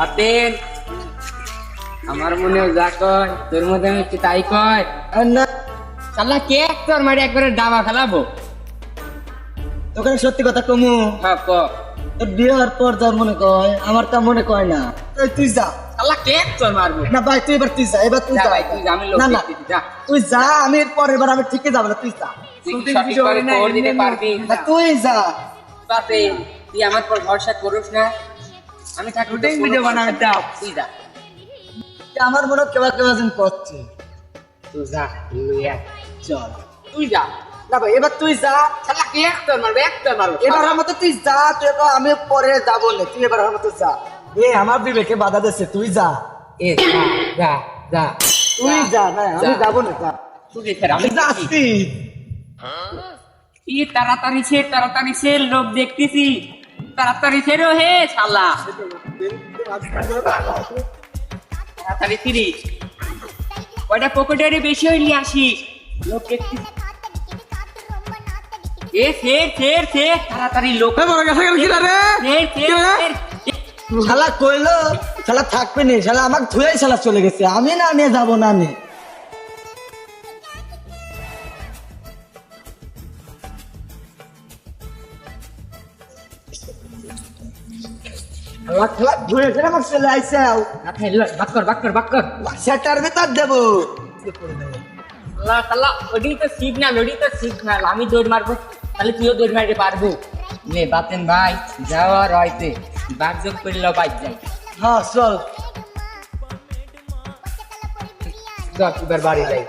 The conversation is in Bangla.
আতেন আমার মনে যা কয় তোর মধ্যে আমি কি তাই কয় না শালা কে তোর মারি একবারে ডাবা খেলাবো তোকে সত্যি কথা কমু হ্যাঁ ক তোর বিয়ে হওয়ার পর যা মনে কয় আমার তা মনে কয় না এই তুই যা শালা কে তোর মারবো না ভাই তুই এবার তুই যা এবার তুই যা যা ভাই তুই যা, আমি লোক না না দেখতেছি, যা তুই যা আমি এরপর এবার আমি ঠিকই যাবো না তুই যা তুই কি সঠিকভাবে খবর দিতে পারবি না, তুই যা তাতে তুই আমার পর ভরসা করিস না আমি থাকবো ভিডিও বানাবে দাও তুই যা আমার মনে কেবা কেবা যেন করছে তুই যা লইয়া চল তুই যা না ভাই এবার তুই যা শালা কে তোর মারবে তোর মারবো এবার আমার মতো তুই যা তুই এবার আমি পরে যাবো না তুই এবার আমার মতো যা এ আমার বিবেকে বাধা দিচ্ছে তুই যা এ যা যা যা তুই যা না আমি যা। যাবো না যা তুই দেখে আমি যাচ্ছি যাচ্ছি কি তাড়াতাড়ি সে লোক দেখতেছি তাড়াতাড়ি ছেড়ো হে শালা তাড়াতাড়ি ফিরি কয়টা পকেটারে বেশি হইলি আসিস লোক দেখতেছি এ ফের তাড়াতাড়ি লোক ফের শালা কইলো শালা থাকবে নি শালা আমাকে ধুয়েই শালা চলে গেছে আমি না নিয়ে যাবো না আমি শালা খেলা ধুয়ে ফেলে আমার চলে আইসে বাক্কর সেটার ভেতর দেবো শালা ওটাই তো সিগনাল আমি দৌড় মারবো তাহলে তুইও দৌড় মারতে পারবো নে বাতেন ভাই যাওয়ার হয়তে বাঘ যোগ করলেও বাইক যাই হ্যাঁ চল এবার বাড়ি যাই